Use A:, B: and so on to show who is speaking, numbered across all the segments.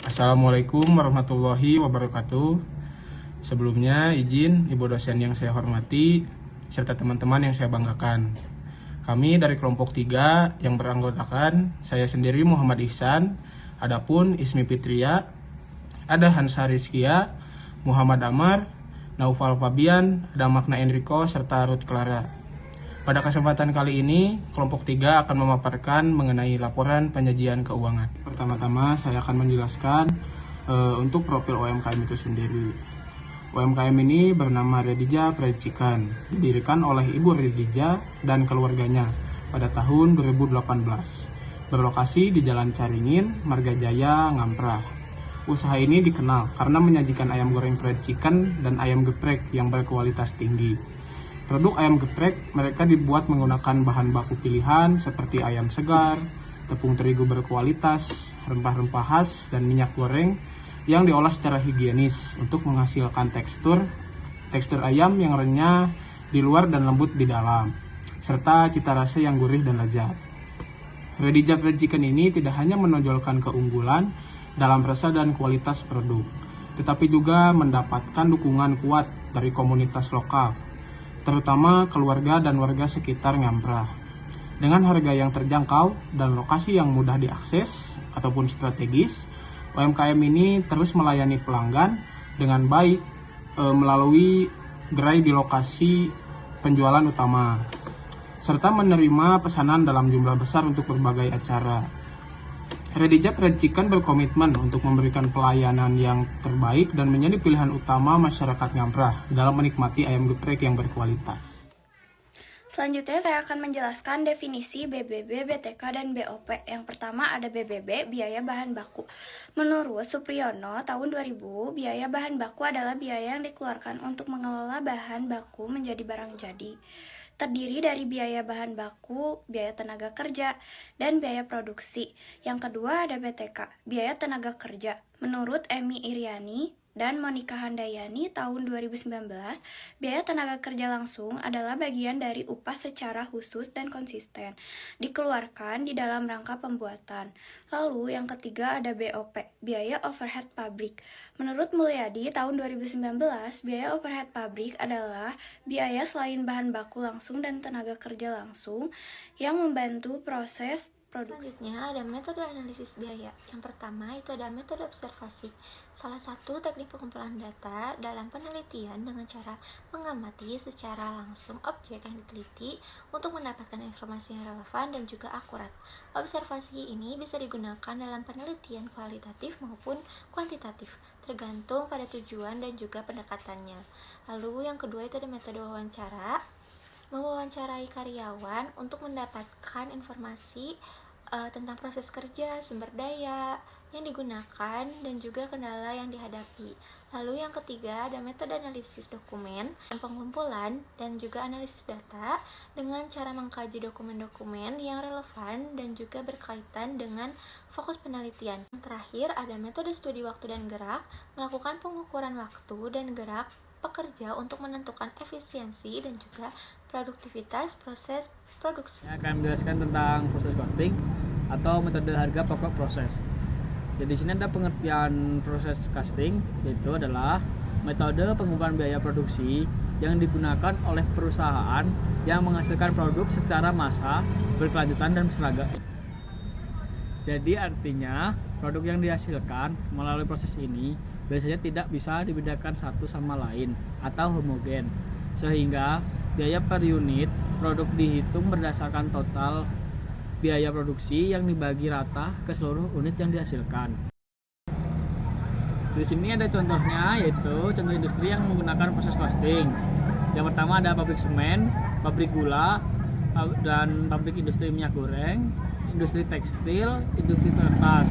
A: Assalamualaikum warahmatullahi wabarakatuh. Sebelumnya izin Ibu dosen yang saya hormati serta teman-teman yang saya banggakan. Kami dari kelompok 3 yang beranggotakan saya sendiri Muhammad Ihsan, adapun Ismi Fitria, ada Hansa Rizkia, Muhammad Amar, Naufal Fabian, ada Makna Enrico serta Ruth Clara. Pada kesempatan kali ini, kelompok 3 akan memaparkan mengenai laporan penyajian keuangan. Pertama-tama, saya akan menjelaskan untuk profil UMKM itu sendiri. UMKM ini bernama Redija Fried Chicken, didirikan oleh Ibu Redija dan keluarganya pada tahun 2018. Berlokasi di Jalan Caringin, Margajaya, Ngamprah. Usaha ini dikenal karena menyajikan ayam goreng fried chicken dan ayam geprek yang berkualitas tinggi. Produk ayam geprek mereka dibuat menggunakan bahan baku pilihan seperti ayam segar, tepung terigu berkualitas, rempah-rempah khas, dan minyak goreng yang diolah secara higienis untuk menghasilkan tekstur ayam yang renyah di luar dan lembut di dalam, serta cita rasa yang gurih dan lezat. Redija Fried Chicken ini tidak hanya menonjolkan keunggulan dalam rasa dan kualitas produk, tetapi juga mendapatkan dukungan kuat dari komunitas lokal, terutama keluarga dan warga sekitar Ngamprah. Dengan harga yang terjangkau dan lokasi yang mudah diakses ataupun strategis, UMKM ini terus melayani pelanggan dengan baik melalui gerai di lokasi penjualan utama, serta menerima pesanan dalam jumlah besar untuk berbagai acara. Redija Fried Chicken berkomitmen untuk memberikan pelayanan yang terbaik dan menjadi pilihan utama masyarakat Ngamprah dalam menikmati ayam geprek yang berkualitas.
B: Selanjutnya saya akan menjelaskan definisi BBB, BTK, dan BOP. Yang pertama ada BBB, biaya bahan baku. Menurut Supriyono, tahun 2000, biaya bahan baku adalah biaya yang dikeluarkan untuk mengelola bahan baku menjadi barang jadi. Terdiri dari biaya bahan baku, biaya tenaga kerja, dan biaya produksi. Yang kedua ada BTK, biaya tenaga kerja. Menurut Emi Iriani dan Monika Handayani tahun 2019, biaya tenaga kerja langsung adalah bagian dari upah secara khusus dan konsisten, dikeluarkan di dalam rangka pembuatan. Lalu yang ketiga ada BOP, biaya overhead pabrik. Menurut Mulyadi tahun 2019, biaya overhead pabrik adalah biaya selain bahan baku langsung dan tenaga kerja langsung yang membantu proses produksi.
C: Selanjutnya ada metode analisis biaya. Yang pertama itu ada metode observasi. Salah satu teknik pengumpulan data dalam penelitian dengan cara mengamati secara langsung objek yang diteliti untuk mendapatkan informasi yang relevan dan juga akurat. Observasi ini bisa digunakan dalam penelitian kualitatif maupun kuantitatif, tergantung pada tujuan dan juga pendekatannya. Lalu yang kedua itu ada metode wawancara. Mewawancarai karyawan untuk mendapatkan informasi tentang proses kerja, sumber daya yang digunakan, dan juga kendala yang dihadapi. Lalu yang ketiga ada metode analisis dokumen, pengumpulan dan juga analisis data dengan cara mengkaji dokumen-dokumen yang relevan dan juga berkaitan dengan fokus penelitian. Yang terakhir ada metode studi waktu dan gerak, melakukan pengukuran waktu dan gerak pekerja untuk menentukan efisiensi dan juga produktivitas proses produksi.
D: Saya akan menjelaskan tentang proses costing atau metode harga pokok proses. Jadi di sini ada pengertian proses costing, yaitu adalah metode pengumpulan biaya produksi yang digunakan oleh perusahaan yang menghasilkan produk secara massa, berkelanjutan dan berseragam. Jadi artinya produk yang dihasilkan melalui proses ini biasanya tidak bisa dibedakan satu sama lain atau homogen, sehingga biaya per unit produk dihitung berdasarkan total biaya produksi yang dibagi rata ke seluruh unit yang dihasilkan. Di sini ada contohnya, yaitu contoh industri yang menggunakan proses costing. Yang pertama ada pabrik semen, pabrik gula, dan pabrik industri minyak goreng, industri tekstil, industri kertas.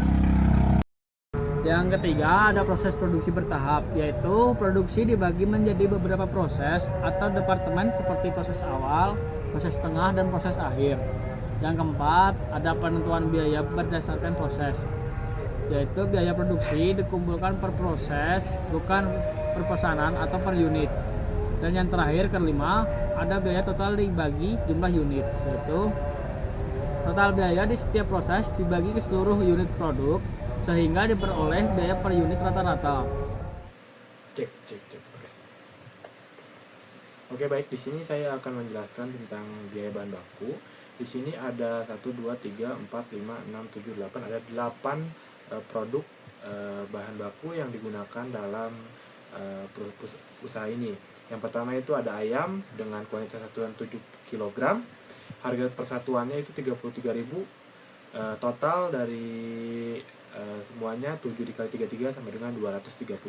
D: Yang ketiga ada proses produksi bertahap, yaitu produksi dibagi menjadi beberapa proses atau departemen seperti proses awal, proses tengah, dan proses akhir. Yang keempat ada penentuan biaya berdasarkan proses, yaitu biaya produksi dikumpulkan per proses, bukan per pesanan atau per unit. Dan yang terakhir kelima ada biaya total dibagi jumlah unit, yaitu total biaya di setiap proses dibagi ke seluruh unit produk sehingga diperoleh biaya per unit rata-rata.
E: Cek. Oke, baik, di sini saya akan menjelaskan tentang biaya bahan baku. Di sini ada 1 2 3 4 5 6 7 8, ada 8 produk bahan baku yang digunakan dalam usaha ini. Yang pertama itu ada ayam dengan kuantitas satuan 7 kg. Harga persatuannya itu 33.000. Total dari semuanya 7 dikali 33 sama dengan 231.000.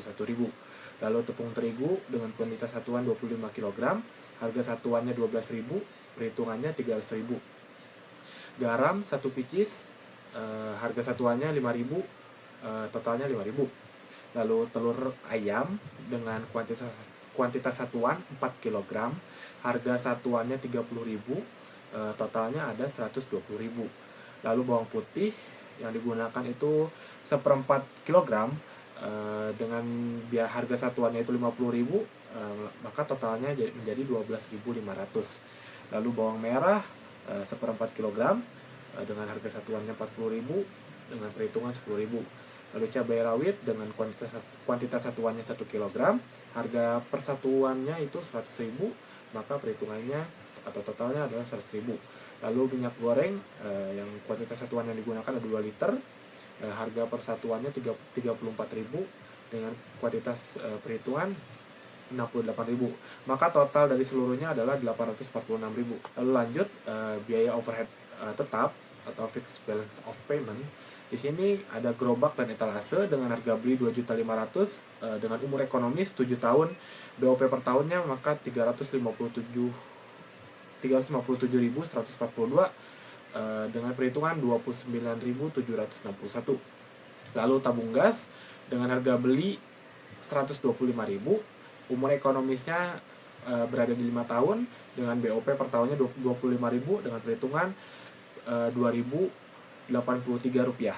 E: Lalu tepung terigu dengan kuantitas satuan 25 kg, harga satuannya 12.000, perhitungannya 300.000. Garam 1 pieces, harga satuannya 5.000, totalnya 5.000. Lalu telur ayam dengan kuantitas satuan 4 kg, harga satuannya 30.000, totalnya ada 120.000. Lalu bawang putih yang digunakan itu 1/4 kg, dengan biaya harga satuannya itu 50.000, maka totalnya menjadi 12.500. Lalu bawang merah 1/4 kg, dengan harga satuannya 40.000, dengan perhitungan 10.000. Lalu cabai rawit dengan kuantitas satuannya 1 kg, harga persatuannya itu 100.000, maka perhitungannya atau totalnya adalah 100.000. Lalu minyak goreng yang kuantitas satuan yang digunakan ada 2 liter, harga persatuannya 34.000, dengan kuantitas perhitungan 68.000. Maka total dari seluruhnya adalah 846.000. Lalu lanjut biaya overhead tetap atau fixed balance of payment. Di sini ada gerobak dan etalase dengan harga beli 2.500.000, dengan umur ekonomis 7 tahun, BOP per tahunnya maka 357.142, dengan perhitungan 29.761. Lalu tabung gas dengan harga beli 125.000, umur ekonomisnya berada di 5 tahun, dengan BOP per tahunnya 25.000, dengan perhitungan 2.083 rupiah.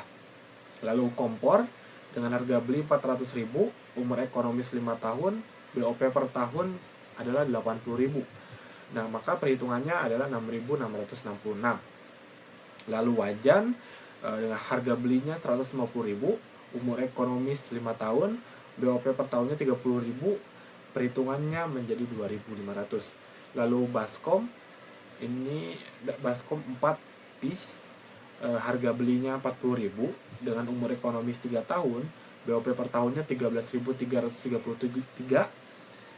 E: Lalu kompor dengan harga beli 400.000, umur ekonomis 5 tahun, BOP per tahun adalah 80.000. Nah, maka perhitungannya adalah 6.666. Lalu wajan dengan harga belinya 150.000, umur ekonomis 5 tahun, BOP per tahunnya 30.000, perhitungannya menjadi 2.500. Lalu baskom, ini baskom 4 piece, harga belinya 40.000, dengan umur ekonomis 3 tahun, BOP per tahunnya 13.333,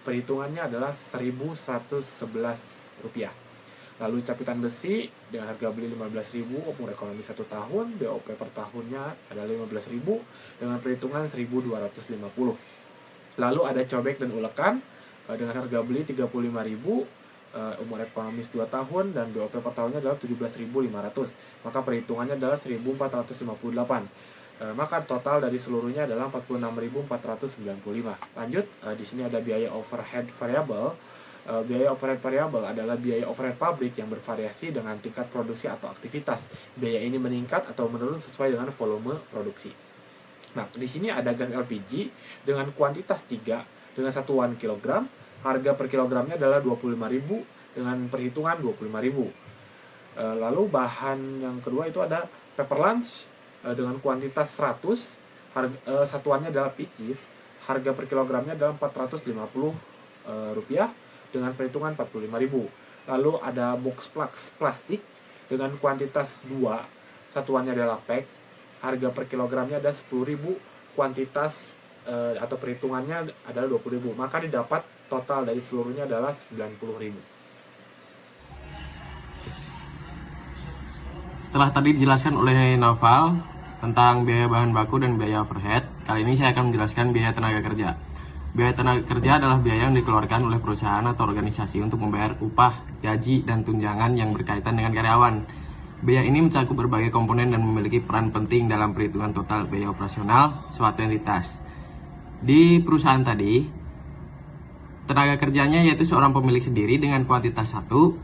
E: perhitungannya adalah 1.111 rupiah. Lalu capitan besi dengan harga beli 15.000, umur ekonomi 1 tahun, BOP per tahunnya adalah 15.000, dengan perhitungan 1.250. Lalu ada cobek dan ulekan dengan harga beli 35.000, umur ekonomis 2 tahun, dan BOP per tahunnya adalah 17.500. Maka perhitungannya adalah 1.458. Maka total dari seluruhnya adalah 46.495. Lanjut, di sini ada biaya overhead variable. Biaya overhead variable adalah biaya overhead pabrik yang bervariasi dengan tingkat produksi atau aktivitas. Biaya ini meningkat atau menurun sesuai dengan volume produksi. Nah, di sini ada gas LPG dengan kuantitas 3 dengan satuan kilogram. Harga per kilogramnya adalah 25.000, dengan perhitungan 25.000. Lalu bahan yang kedua itu ada pepper lunch dengan kuantitas 100, satuannya adalah pieces. Harga per kilogramnya adalah 450 rupiah, dengan perhitungan 45.000. Lalu ada box plastik dengan kuantitas 2, satuannya adalah pack. Harga per kilogramnya adalah 10.000, kuantitas atau perhitungannya adalah 20.000. Maka didapat total dari seluruhnya adalah 90.000.
F: Setelah tadi dijelaskan oleh Naufal tentang biaya bahan baku dan biaya overhead, kali ini saya akan menjelaskan biaya tenaga kerja. Biaya tenaga kerja adalah biaya yang dikeluarkan oleh perusahaan atau organisasi untuk membayar upah, gaji, dan tunjangan yang berkaitan dengan karyawan. Biaya ini mencakup berbagai komponen dan memiliki peran penting dalam perhitungan total biaya operasional suatu entitas. Di perusahaan tadi, tenaga kerjanya yaitu seorang pemilik sendiri dengan kuantitas 1,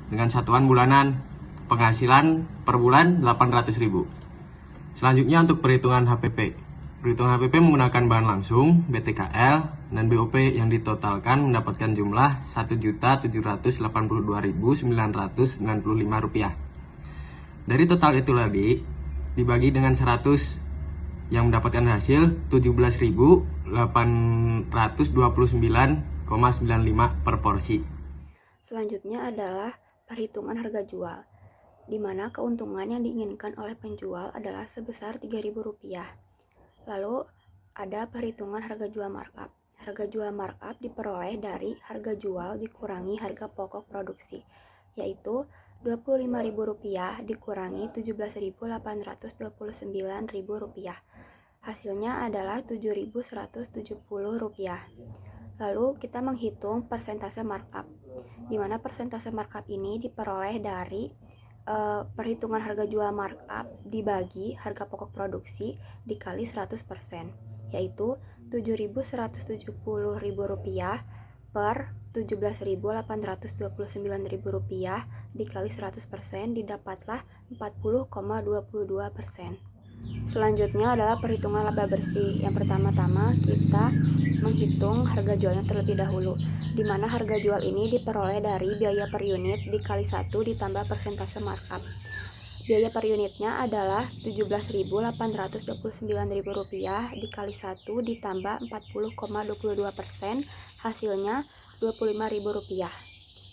F: dengan satuan bulanan, penghasilan per bulan 800.000. Selanjutnya untuk perhitungan HPP. Perhitungan HPP menggunakan bahan langsung, BTKL, dan BOP yang ditotalkan mendapatkan jumlah Rp1.782.995. Dari total itu tadi, dibagi dengan 100 yang mendapatkan hasil 17.829,95 per porsi.
B: Selanjutnya adalah perhitungan harga jual, di mana keuntungan yang diinginkan oleh penjual adalah sebesar Rp3.000. Lalu ada perhitungan harga jual markup. Harga jual markup diperoleh dari harga jual dikurangi harga pokok produksi, yaitu Rp25.000 dikurangi Rp17.829.000. Hasilnya adalah Rp7.170. Lalu kita menghitung persentase markup, di mana persentase markup ini diperoleh dari perhitungan harga jual markup dibagi harga pokok produksi dikali 100%, yaitu Rp7.170.000 per Rp17.829.000 dikali 100% didapatlah 40,22%. Selanjutnya adalah perhitungan laba bersih. Yang pertama-tama kita menghitung harga jualnya terlebih dahulu, di mana harga jual ini diperoleh dari biaya per unit dikali 1 ditambah persentase markup. Biaya per unitnya adalah Rp17.829.000 dikali 1 ditambah 40,22%, hasilnya Rp25.000.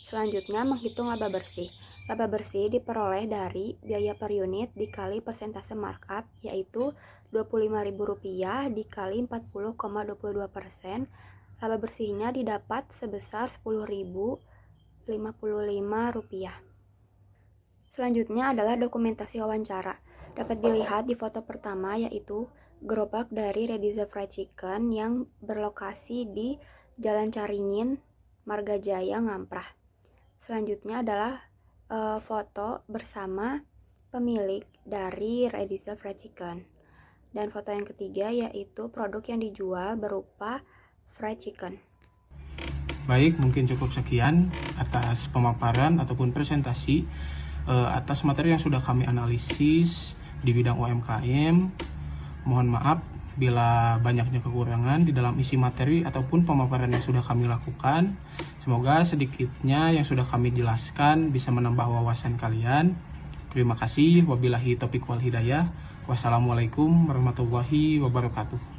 B: Selanjutnya menghitung laba bersih. Laba bersih diperoleh dari biaya per unit dikali persentase markup, yaitu Rp25.000 dikali 40,22%. Laba bersihnya didapat sebesar Rp10.055. Selanjutnya adalah dokumentasi wawancara. Dapat dilihat di foto pertama, yaitu gerobak dari Rediza Fried Chicken yang berlokasi di Jalan Caringin, Marga Jaya, Ngamprah. Selanjutnya adalah foto bersama pemilik dari Rediza Fried Chicken. Dan foto yang ketiga yaitu produk yang dijual berupa fried chicken.
A: Baik, mungkin cukup sekian atas pemaparan ataupun presentasi atas materi yang sudah kami analisis di bidang UMKM. Mohon maaf bila banyaknya kekurangan di dalam isi materi ataupun pemaparan yang sudah kami lakukan. Semoga sedikitnya yang sudah kami jelaskan bisa menambah wawasan kalian. Terima kasih. Wabillahi taufiq wal hidayah. Wassalamualaikum warahmatullahi wabarakatuh.